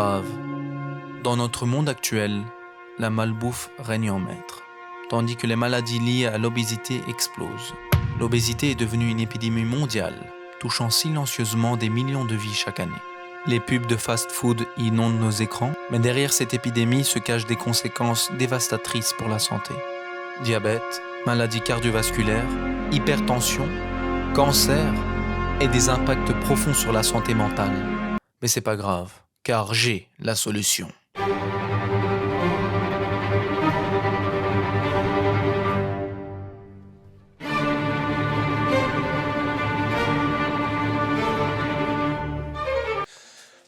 grave. Dans notre monde actuel, la malbouffe règne en maître, tandis que les maladies liées à l'obésité explosent. L'obésité est devenue une épidémie mondiale, touchant silencieusement des millions de vies chaque année. Les pubs de fast-food inondent nos écrans, mais derrière cette épidémie se cachent des conséquences dévastatrices pour la santé. Diabète, maladies cardiovasculaires, hypertension, cancer et des impacts profonds sur la santé mentale. Mais c'est pas grave, car j'ai la solution.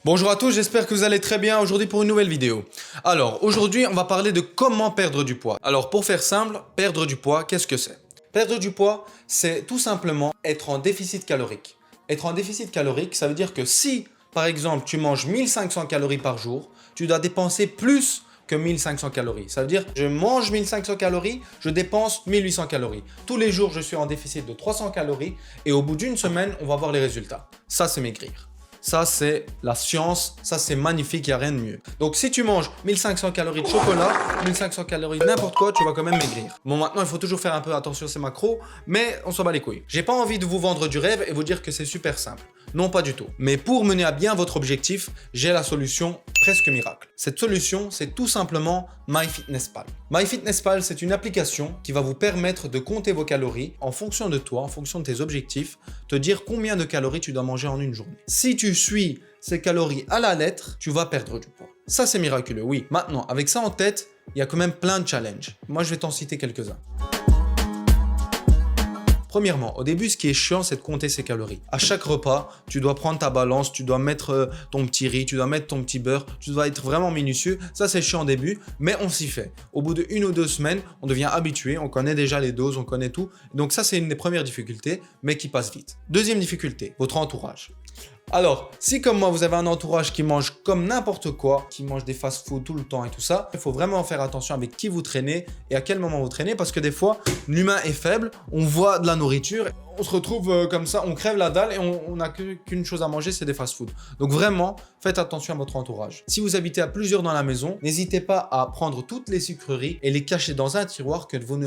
Bonjour à tous, j'espère que vous allez très bien aujourd'hui pour une nouvelle vidéo. Alors, aujourd'hui, on va parler de comment perdre du poids. Alors, pour faire simple, perdre du poids, qu'est-ce que c'est? Perdre du poids, c'est tout simplement être en déficit calorique. Être en déficit calorique, ça veut dire que si, par exemple, tu manges 1500 calories par jour, tu dois dépenser plus que 1500 calories. Ça veut dire, je mange 1500 calories, je dépense 1800 calories. Tous les jours, je suis en déficit de 300 calories et au bout d'une semaine, on va voir les résultats. Ça, c'est maigrir. Ça, c'est la science. Ça, c'est magnifique. Il n'y a rien de mieux. Donc, si tu manges 1500 calories de chocolat, 1500 calories de n'importe quoi, tu vas quand même maigrir. Bon, maintenant, il faut toujours faire un peu attention à ces macros, mais on s'en bat les couilles. J'ai pas envie de vous vendre du rêve et vous dire que c'est super simple. Non, pas du tout. Mais pour mener à bien votre objectif, j'ai la solution presque miracle. Cette solution, c'est tout simplement MyFitnessPal. MyFitnessPal, c'est une application qui va vous permettre de compter vos calories en fonction de toi, en fonction de tes objectifs, te dire combien de calories tu dois manger en une journée. Si tu suis ces calories à la lettre, tu vas perdre du poids. Ça, c'est miraculeux, oui. Maintenant, avec ça en tête, il y a quand même plein de challenges. Moi, je vais t'en citer quelques-uns. Premièrement, au début, ce qui est chiant, c'est de compter ses calories. À chaque repas, tu dois prendre ta balance, tu dois mettre ton petit riz, tu dois mettre ton petit beurre, tu dois être vraiment minutieux. Ça, c'est chiant au début, mais on s'y fait. Au bout de 1 ou 2 semaines, on devient habitué, on connaît déjà les doses, on connaît tout. Donc ça, c'est une des premières difficultés, mais qui passe vite. Deuxième difficulté, votre entourage. Alors, si comme moi, vous avez un entourage qui mange comme n'importe quoi, qui mange des fast-food tout le temps et tout ça, il faut vraiment faire attention avec qui vous traînez et à quel moment vous traînez parce que des fois, l'humain est faible, on voit de la nourriture, on se retrouve comme ça, on crève la dalle et on n'a qu'une chose à manger, c'est des fast-food. Donc vraiment, faites attention à votre entourage. Si vous habitez à plusieurs dans la maison, n'hésitez pas à prendre toutes les sucreries et les cacher dans un tiroir que vous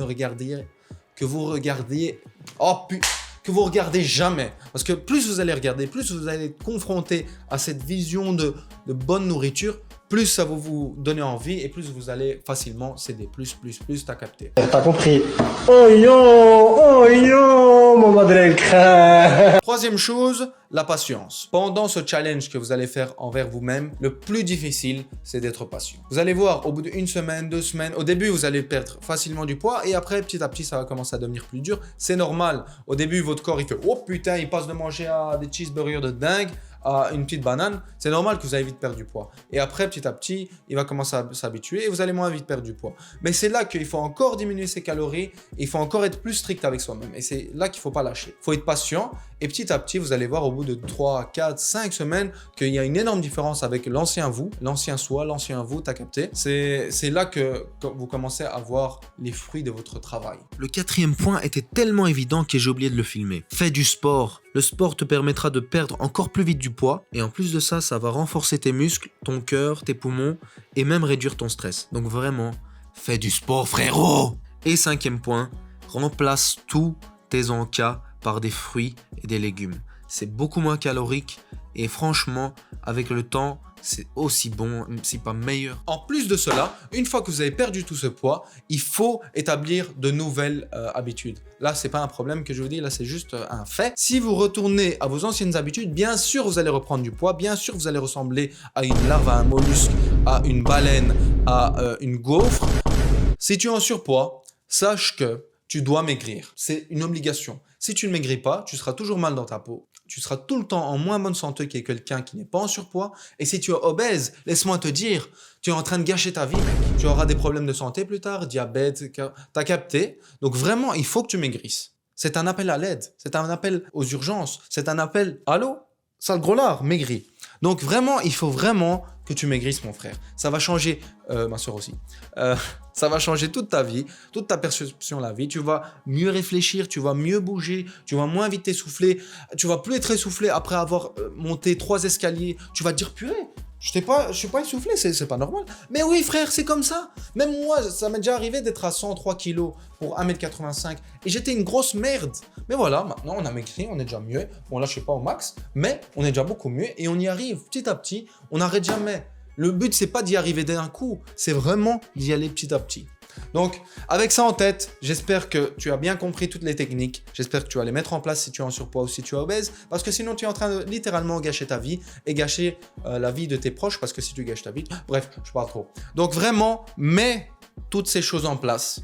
regardez jamais. Parce que plus vous allez regarder, plus vous allez être confronté à cette vision de bonne nourriture, plus ça va vous donner envie et plus vous allez facilement céder. Plus, t'as capté. T'as compris. Oh yo, mon madrel crâne. Troisième chose, la patience. Pendant ce challenge que vous allez faire envers vous-même, le plus difficile, c'est d'être patient. Vous allez voir, au bout d'1 semaine, 2 semaines, au début, vous allez perdre facilement du poids et après, petit à petit, ça va commencer à devenir plus dur. C'est normal. Au début, votre corps, il fait « Oh putain, il passe de manger à des cheeseburgers de dingue à une petite banane. » C'est normal que vous allez vite perdre du poids. Et après, petit à petit, il va commencer à s'habituer et vous allez moins vite perdre du poids. Mais c'est là qu'il faut encore diminuer ses calories, il faut encore être plus strict avec soi-même. Et c'est là qu'il ne faut pas lâcher. Il faut être patient et petit à petit, vous allez voir au bout de 3, 4, 5 semaines qu'il y a une énorme différence avec l'ancien vous, l'ancien soi, l'ancien vous, t'as capté. C'est là que vous commencez à voir les fruits de votre travail. Le quatrième point était tellement évident que j'ai oublié de le filmer. Fais du sport. Le sport te permettra de perdre encore plus vite du poids et en plus de ça, ça va renforcer tes muscles, ton cœur, tes poumons et même réduire ton stress. Donc vraiment, fais du sport frérot. Et cinquième point, remplace tous tes encas par des fruits et des légumes. C'est beaucoup moins calorique et franchement, avec le temps, c'est aussi bon, si pas meilleur. En plus de cela, une fois que vous avez perdu tout ce poids, il faut établir de nouvelles habitudes. Là, c'est pas un problème que je vous dis, là, c'est juste un fait. Si vous retournez à vos anciennes habitudes, bien sûr, vous allez reprendre du poids, bien sûr, vous allez ressembler à une larve, à un mollusque, à une baleine, à une gaufre. Si tu es en surpoids, sache que tu dois maigrir. C'est une obligation. Si tu ne maigris pas, tu seras toujours mal dans ta peau. Tu seras tout le temps en moins bonne santé que quelqu'un qui n'est pas en surpoids. Et si tu es obèse, laisse-moi te dire, tu es en train de gâcher ta vie, mec. Tu auras des problèmes de santé plus tard, diabète, t'as capté. Donc vraiment, il faut que tu maigrisses. C'est un appel à l'aide. C'est un appel aux urgences. C'est un appel, allô, sale gros lard, maigris. Donc vraiment, il faut vraiment que tu maigrisses, mon frère. Ça va changer, ma soeur aussi, ça va changer toute ta vie, toute ta perception de la vie. Tu vas mieux réfléchir, tu vas mieux bouger, tu vas moins vite t'essouffler, tu vas plus être essoufflé après avoir monté 3 escaliers. Tu vas te dire, purée, Je suis pas essoufflé, c'est pas normal. Mais oui, frère, c'est comme ça. Même moi, ça m'est déjà arrivé d'être à 103 kilos pour 1m85 et j'étais une grosse merde. Mais voilà, maintenant on a maigri, on est déjà mieux. Bon, là, je suis pas au max, mais on est déjà beaucoup mieux et on y arrive petit à petit. On n'arrête jamais. Le but, c'est pas d'y arriver d'un coup, c'est vraiment d'y aller petit à petit. Donc, avec ça en tête, j'espère que tu as bien compris toutes les techniques. J'espère que tu vas les mettre en place si tu es en surpoids ou si tu es obèse. Parce que sinon, tu es en train de littéralement gâcher ta vie et gâcher la vie de tes proches. Parce que si tu gâches ta vie, bref, je parle trop. Donc vraiment, mets toutes ces choses en place.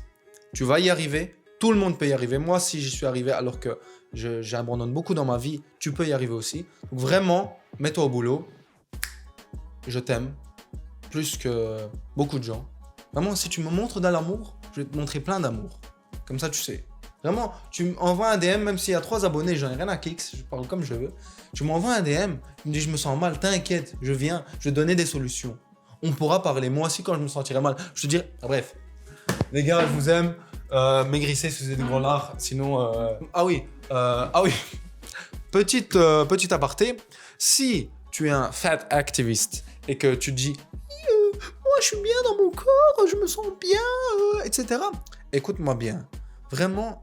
Tu vas y arriver. Tout le monde peut y arriver. Moi, si j'y suis arrivé alors que j'abandonne beaucoup dans ma vie, tu peux y arriver aussi. Donc vraiment, mets-toi au boulot. Je t'aime. Plus que beaucoup de gens. Vraiment, si tu me montres de l'amour, je vais te montrer plein d'amour. Comme ça, tu sais. Vraiment, tu m'envoies un DM, même s'il y a 3 abonnés, j'en ai rien à kicks, je parle comme je veux. Tu m'envoies un DM, tu me dis je me sens mal, t'inquiète, je viens, je vais te donner des solutions. On pourra parler. Moi aussi, quand je me sentirai mal, je te dirai. Ah, bref. Les gars, je vous aime. Maigrissez si vous êtes des gros lards. Sinon. Ah oui. Petit aparté. Si tu es un fat activist et que tu te dis moi je suis bien dans mon corps, je me sens bien, etc. Écoute-moi bien. Vraiment,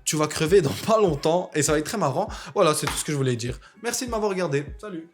tu vas crever dans pas longtemps et ça va être très marrant. Voilà, c'est tout ce que je voulais dire. Merci de m'avoir regardé. Salut.